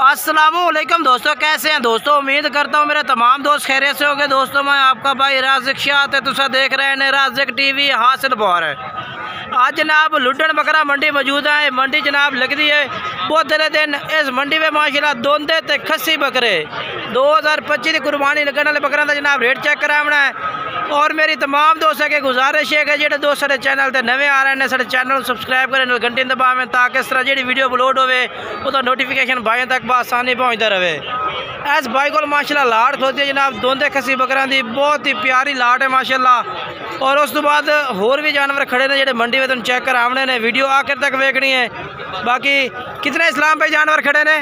अस्सलामुअलैकुम दोस्तों, कैसे हैं दोस्तों। उम्मीद करता हूँ मेरे तमाम दोस्त खैरियत से होंगे। दोस्तों मैं आपका भाई राज़िक शाह ते तुसा देख रहे हैं राज़िक टीवी हासिल बार है। आज जनाब लुड्डन बकरा मंडी मौजूद है। मंडी जनाब लगती है बहुत दिले दिन। इस मंडी में माशाल्लाह दोंदे ते खस्सी बकरे 2025 की कुर्बानी लगने वाले बकरा का जनाब रेट चेक कराना है। और मेरी तमाम दोस्तों के गुजारिश है कि जो दोस्त सारे चैनल पर नवे आ रहे हैं सारे चैनल सब्सक्राइब करें, घंटी दबावें ताकि इस तरह जी वीडियो अपलोड होवे तो नोटिफिकेशन भाइयों तक बसानी पहुँचता रहे। इस भाई को माशाल्लाह लाट खोती है जनाब दोंदे खस्सी बकरा की, बहुत ही प्यारी लाट है माशाल्लाह। और उस तो बाद होर भी जानवर खड़े ने जो मंडी में तुम चेक कराने ने, वीडियो आखिर तक वेखनी है। बाकी कितने इस्लाम भाई जानवर खड़े ने?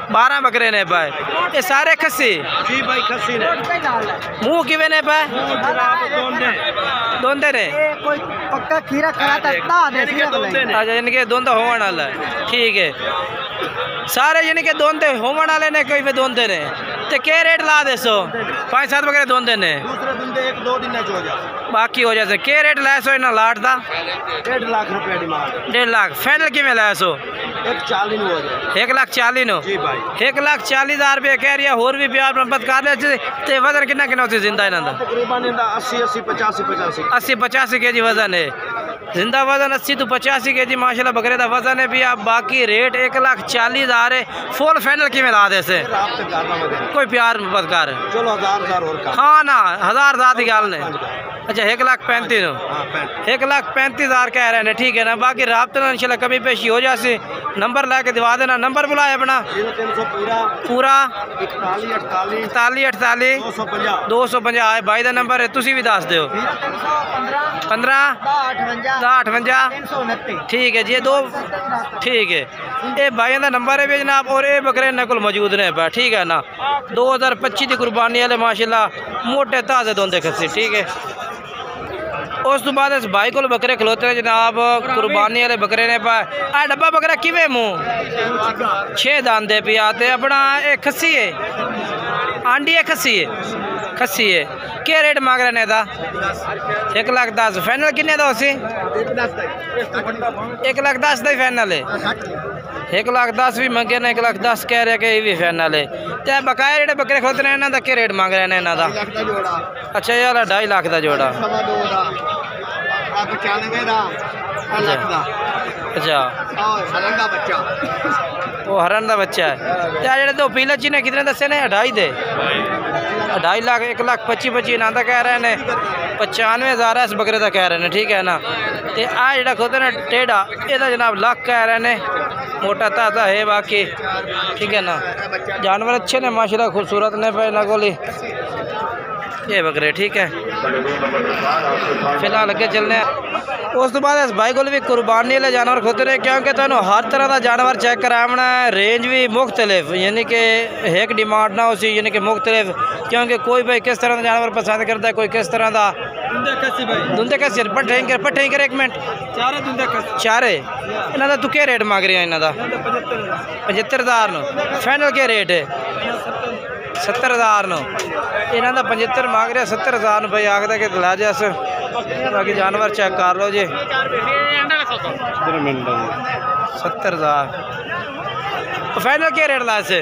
12 बकरे ने भाई। ये सारे खस्सी? जी भाई खस्सी ने। मुँह किवे ने पाए? दोंदे ने। कोई पक्का खीरा खड़ा अच्छा इनके दोंदा होवन वाला है, ठीक है। सारे यानी कि दोंदे होवन वाले ने, कोई भी दोंदे ने। तो क्या रेट ला दे सो? 5-7 बकरे दोंदे ने। दूसरे दोंदे 1-2 दिन हो जाए, बाकी हो जाए। क्या रेट लाए सो इन्हें लाट का? 1.5 लाख रुपया डिमांड। 1.5 लाख फाइनल किमें लाए सो? 140 हो जाए। 1,40,000 नो जी भाई। 1,40,000 रुपये कह रही है। होर भी प्यार मोहब्बत कर ले ते वजन कितना कितना होती जिंदा इन्हों तकरीबन 80 85 के जी वजन है। जिंदा वजन 80 तो 85 के जी माशाल्लाह बकरे का वजन है भी। आप बाकी रेट 1,40,000 है। फुल फाइनल किमें ला दे से? कोई प्यार मोहब्बत कर चलो 1000 और का। हाँ ना 1000 की गल ने। अच्छा 1,35,000 नो 1,35,000 कह रहे हैं, ठीक है ना। बाकी राब्ते में इंशाल्लाह कमी पेशी हो जाए। नंबर ला के दिवा देना। नंबर बुलाए अपना 300 पूरा 41 250 है भाई का नंबर है। तुसी भी दस दो 15 58 ठीक है जी। 2 ठीक है। ये भाई का नंबर है भी जनाब। और ये बकरे इन्होंने को मौजूद ने पा, ठीक है ना। 2025 की कुर्बानी वाले माशाल्लाह मोटे ताज़े दोंदे खस्सी, ठीक है। उस तो बाद इस भाई को बकरे खलोते हैं जनाब कुर्बानी वाले बकरे ने पा। आ डब्बा बकरा किवें मुँह 6 दांदे पे आते अपना। एक खस्सी है, आंडी है, खस्सी है, खस्सी है। क्या रेट मांग रहे ने? 1,10,000 फाइनल किन्ने दा उसी? 1,10,000 का ही फाइनल है। 1,10,000 भी मंगे ने, 1,10,000 कह रहे कि ये भी फाइनल है। तो बकाया जेडे बकरे खोते ने इन्हों का क्या रेट मांग रहे हैं इन्हों का? अच्छा ये 2.5 लाख का जोड़ा। अच्छा वो हरन का बच्चा है। क्या जो 2 पीला चीने कितने दसे ने? 2.5 दे 2.5 लाख 1,25,25 इन्हों का कह रहे हैं। 95,000 इस बकरे का कह रहे हैं, ठीक है ना। तो आ जो खोते ने टेढ़ा यदा जनाब लाख कह रहे हैं। मोटा ताज़ा है बाकी, ठीक है ना। जानवर अच्छे ने माशाल्लाह, खूबसूरत ने पे इन्हों को ये बकरे, ठीक है। फिलहाल अगे चलने। उस तो बाद इस भाई को भी कुर्बानी वाले जानवर खोते रहे, क्योंकि तुहानू हर तरह का जानवर चेक कराना है। रेंज भी मुख्तलिफ, यानी कि एक डिमांड ना उसी, यानी कि मुख्तलिफ। क्योंकि कोई भाई किस तरह का जानवर पसंद करता है, कोई किस तरह का। दुंदे कस्सी पट्ठे कर 1 मिनट। चारे इन्हों का तू क्या रेट मांग रही है? इन्हों का 75,000 नो फाइनल क्या रेट है? 70,000 नो इन्हों का 75 मांग रहे। 70,000 भाई आखदा कि दिला जास। बाकी जानवर चेक कर लो जी। 70,000 फाइनल क्या रेट ला से?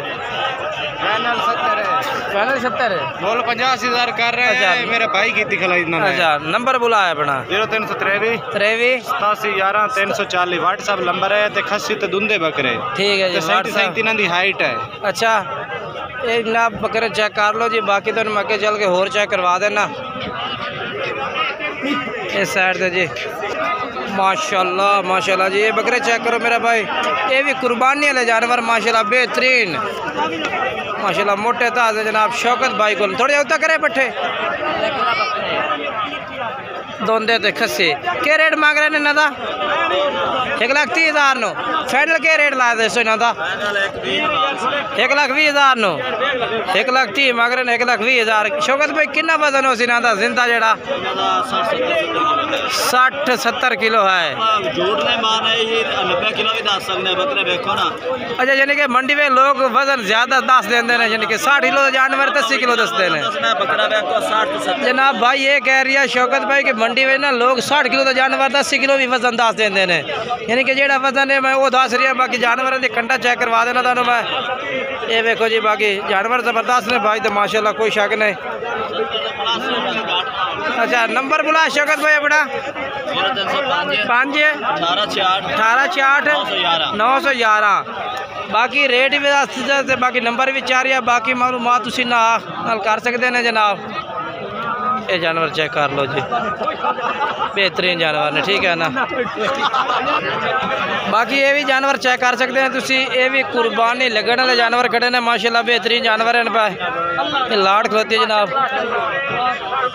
फाइनल 70 है। बोल 85,000 कर रहे हैं। मेरे भाई की दिखलाई। अच्छा नंबर बुलाया अपना 0323 87 11 340 व्हाट्सएप नंबर है। ते खस्सी ते दुंदे बकरे, ठीक है जी। 37 दी हाइट है। अच्छा एक ना बकरे चेक कर लो जी। बाकी तो अगे चल के होर चेक करवा देना इस साइड से जी। माशाल्लाह माशाल्लाह जी। ये बकरे चेक करो मेरा भाई, ये भी कुर्बानी वाले जानवर माशाल्लाह बेहतरीन माशाल्लाह मोटे ताज़े जनाब शौकत भाई को। थोड़े उतना करे पट्ठे दोंदे ते खस्सी। क्या रेट मांग रहे हैं इन्हों का? 1,30,000 नो फाइनल क्या रेट ला दे सो इन्हों का? 1,20,000 नो 1,30,000 मांग रहे हैं। 1,20,000 शौकत भाई कितना वजन हो इन्हों का जिंदा जेड़ा? 60-70 किलो है। अच्छा यानी कि मंडी में लोग वजन ज्यादा दस देंगे ने, यानी कि 60 किलो जानवर 80 किलो दसते हैं जनाब। भाई ये कह रही है शौकत भाई कि मंडी में ना लोग 60 किलो का जानवर 10 किलो भी वजन दस देंगे ने, यानी कि जेड़ा वजन है मैं वो दस रहा। बाकी जानवर की कंडा चेक करवा देना तुहानू मैं। ये देखो जी, बाकी जानवर ज़बरदस्त ने भाई, तो माशाल्लाह कोई शक नहीं। अच्छा नंबर बुला शौकत भाई अपना 5 18 911। बाकी रेट भी दस, बाकी नंबर भी चार या बाकी मालूमात तुसी नाल कर सकते हैं जनाब। ये जानवर चेक कर लो जी, बेहतरीन जानवर ने, ठीक है ना। बाकी ये भी जानवर चेक कर सकते हैं तुसी, ये भी कुर्बानी लगने वाले जानवर खड़े ने माशाल्लाह, बेहतरीन जानवर हैं पे। ये लाट खलोती है जनाब।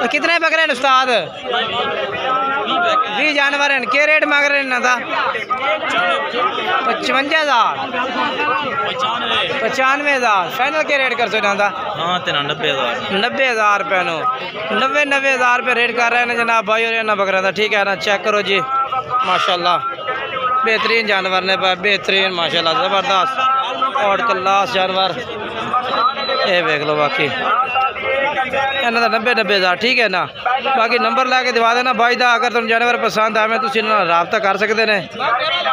तो कितने बकरे हैं उस्ताद? 20 जानवर हैं। क्या रेट मांग रहे हैं इन्हों का? 55,000 95,000 फाइनल के रेट कर सो इन्हों का? हाँ 90,000 रुपये नो 90,000 रुपये रेट कर रहे हैं जनाब भाई और इन्होंने बकरा था, ठीक है ना। चेक करो जी माशाल्लाह, बेहतरीन जानवर ने भाई, बेहतरीन माशाल्लाह, ज़बरदस्त और क्लास जानवर। ये देख लो, बाकी इन्हों का 90,000 ठीक है ना। बाकी नंबर ला के दिवा देना भाई दा, अगर तुम जानवर पसंद आए तुम रबता कर सकते हैं,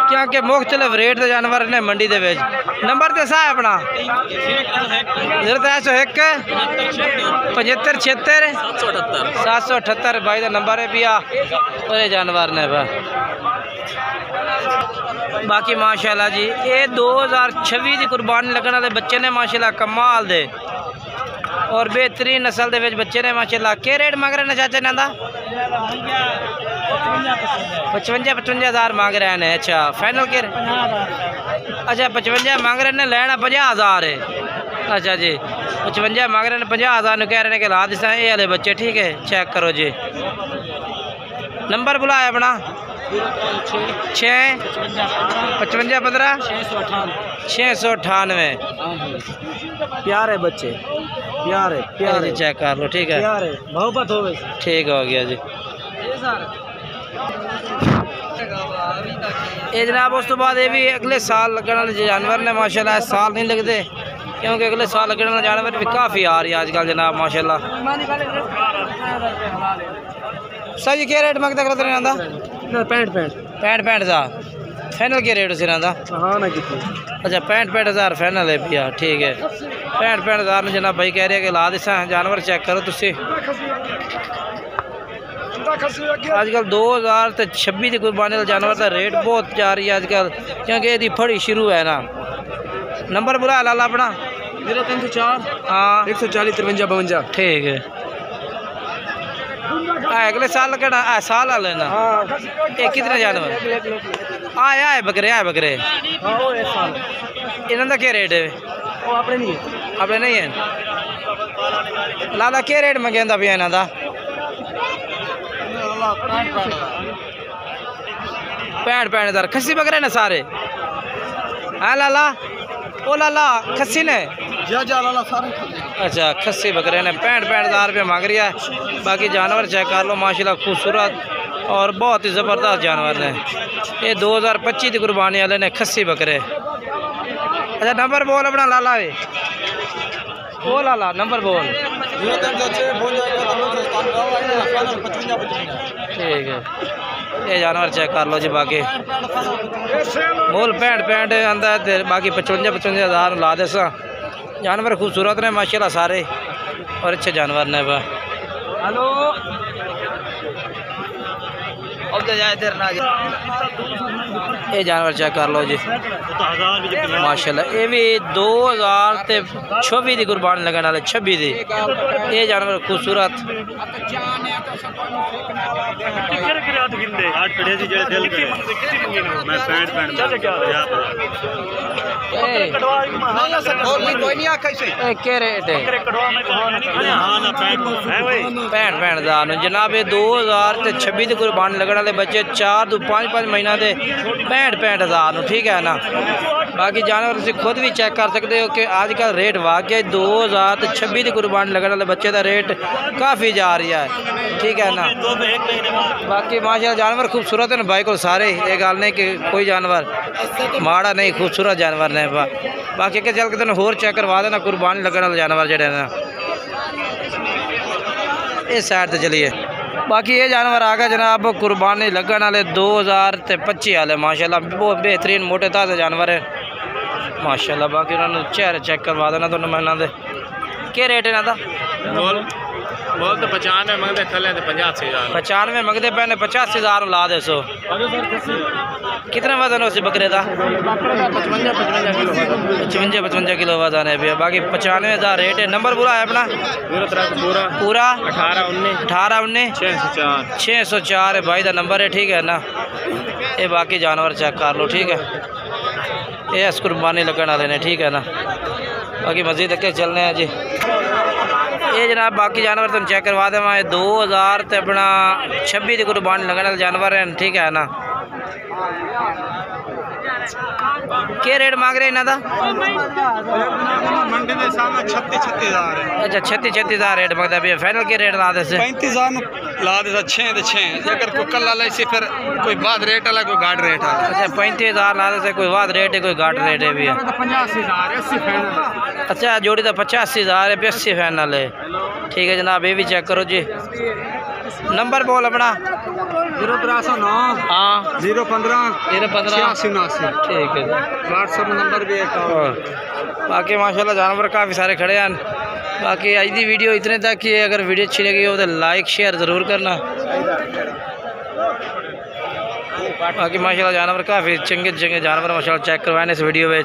क्योंकि मुख्तलिफ रेट के जानवर ने मंडी के। नंबर दसा है अपना 0301 75 76 778 भाई का नंबर है पिया, और ये जानवर ने भाई। बाकी माशाल्लाह जी ये 2026 की कुर्बानी लगने वाले बच्चे ने माशाल्लाह, कमाल दे और बेहतरीन नस्ल के बच्चे ने माशाल्लाह। क्या रेट मांग रहे हैं चाचा इन्हों का? 55,000 मांग रहे हैं। अच्छा फाइनल के? अच्छा 55 मांग रहे हैं, लेना 50,000 है। अच्छा जी 55 मांग रहे हैं, 50,000 कह रहे हैं कि ला दिसा ये वाले बच्चे, ठीक है। चेक करो जी, नंबर बुलाया अपना 6 55 15 698। प्यारे बच्चे, प्यारे चेक कर लो, ठीक है। ठीक हो गया जी। ये जनाब उस तो बाद ये भी अगले साल लगने वाले जानवर ने माशाल्लाह, इस साल नहीं लगते क्योंकि अगले साल लगने वाले जानवर भी काफ़ी आ रही है आजकल जनाब माशाल्लाह। सर जी क्या रेट मंगते करते हैं इन्हों का? 65,000 फाइनल के रेट उस इन्हों का? अच्छा 65,000 फाइनल है भैया, ठीक है। 65,000 में जनाब भाई कह रहे हैं कि ला दिसा जानवर। चेक करो तुसी, आजकल 2026 की कुर्बानी वाले जानवर का रेट बहुत जा रही है आजकल, क्योंकि ये फड़ी शुरू है ना। नंबर बुला लाला अपना 0304 हाँ 140 53 52, ठीक है। अगले साल लगना साल आ लेना। ये कितने जानवर आए बकरे इन्हों का क्या रेट है? अपने नहीं है। लाला क्या रेट मंगे पिया इन्हों का? 65,000 खस्सी बकरे ने सारे? हाँ लाला, ओ लाला खस्सी ने? अच्छा खस्सी बकरे ने 65,000 रुपये मांग रही है। बाकी जानवर चेक कर लो माशाल्लाह, खूबसूरत और बहुत ही ज़बरदस्त जानवर ने। ये 2025 की कुर्बानी वाले ने खस्सी बकरे। अच्छा नंबर बोल अपना लाला, ओ लाला नंबर बोल। ठीक है, ये जानवर चेक कर लो जी। बाकी मोल 65 आंदा है, बाकी 55,000 ला दे सा। जानवर खूबसूरत ने माशाल्लाह सारे और अच्छे जानवर ने। हेलो अब तो जाए इधर ना, ये जानवर चेक कर लो जी माशाल्लाह। ये भी 2024 की कुर्बानी लगने वाले 26 की। ये जानवर खूबसूरत रेट है 65,000 जनाब। ये 2026 की कुर्बानी लगने वाले बच्चे 4 to 5 महीना के 65,000, ठीक है ना। बाकी जानवर तुम खुद भी चेक कर सकते हो कि आजकल रेट वाकई 2026 की कुर्बानी लगने वाले बच्चे का रेट काफ़ी जा रही है, ठीक है ना। बाकी माशाल्लाह जानवर खूबसूरत है भाई को सारे, ये गल नहीं कि कोई जानवर माड़ा नहीं, खूबसूरत जानवर ने। बाकी के चल के तेन होर चेक करवा देना कुर्बानी लगने वाले जानवर जड़े ना। इस साइड से चलिए बाकी ये जानवर आ गए जनाब कुर्बानी लगन वाले 2025 वाले माशाल्लाह बहुत बेहतरीन मोटे ताज़े जानवर है माशाल्लाह। बाकी उन्होंने चेहरे चेक करवा देना तो मैं इन्होंने क्या रेट है इन्हों बोल तो 95 मंगते थले तो 85,000 95 मंगते पे 85,000 ला दे सो। कितना वजन हो बकरे का 55 किलो वजन है भैया। बाकी 95,000 रेट है। नंबर पूरा है अपना पूरा 18 19 604 है भाई का नंबर है ठीक है ना। ये बाकी जानवर चेक कर लो ठीक है। ये इस कुर्बानी लगन वाले ने ठीक है ना। बाकी मजीद अगे चलने हैं जी। ये जनाब बाकी जानवर तुम चेक करवा दें 2000 ते अपना 26 की कुर्बानी लगने वाले जानवर हैं ठीक है ना। क्या रेट मांग रहे इन्हों का मंडी के सामने 36,000 है। अच्छा 36,000 रेट मंगता भैया। फाइनल क्या रेट ला दे 35,000 ला दे 6 तो 6 अगर कोई कल वाला इसी फिर कोई बाद रेट वाला कोई घाट रेट वाला। अच्छा 35,000 ला दे कोई बाद रेट है कोई घाट रेट है भैया। 85,000 अच्छा जोड़ी तो 85,000 है 80 फाइनल है ठीक है जनाब। ये भी चेक करो जी। नंबर बोल अपना 0309 हाँ 015 015 ठीक है व्हाट्सएप नंबर भी है। बाकी माशाल्लाह जानवर काफ़ी सारे खड़े हैं। बाकी आज की वीडियो इतने तक ही है। अगर वीडियो अच्छी लगी हो तो लाइक शेयर ज़रूर करना। बाकी माशाल्लाह जानवर काफ़ी चंगे चंगे जानवर माशाल्लाह चेक करवाने इस वीडियो में।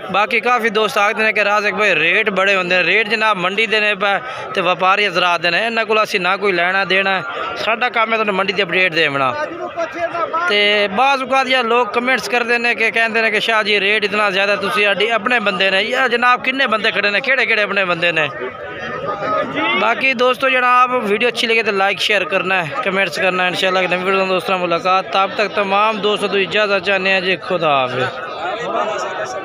बाकी काफ़ी दोस्त आखते हैं कि राज भाई रेट बड़े होंगे रेट जनाब मंडी देने पे तो व्यापारी हजरात देने इन्होंने को असी ना कोई लेना देना साडा काम है तो मंडी की अपडेट देना। तो बाज़ औकात या लोग कमेंट्स करते हैं कि कहते हैं कि शाह जी रेट इतना ज़्यादा तुम अपने बंदे ने या जनाब किन्ने बंदे खड़े ने केड़े केड़े अपने बंदे ने। बाकी दोस्तों जनाब वीडियो अच्छी लगे तो लाइक शेयर करना है कमेंट्स करना है। इंशाल्लाह नवी वीडियो दोस्तों मुलाकात तब तक तमाम दोस्तों तो इजाज़त चाहते हैं जी। खुदा हाफिज़।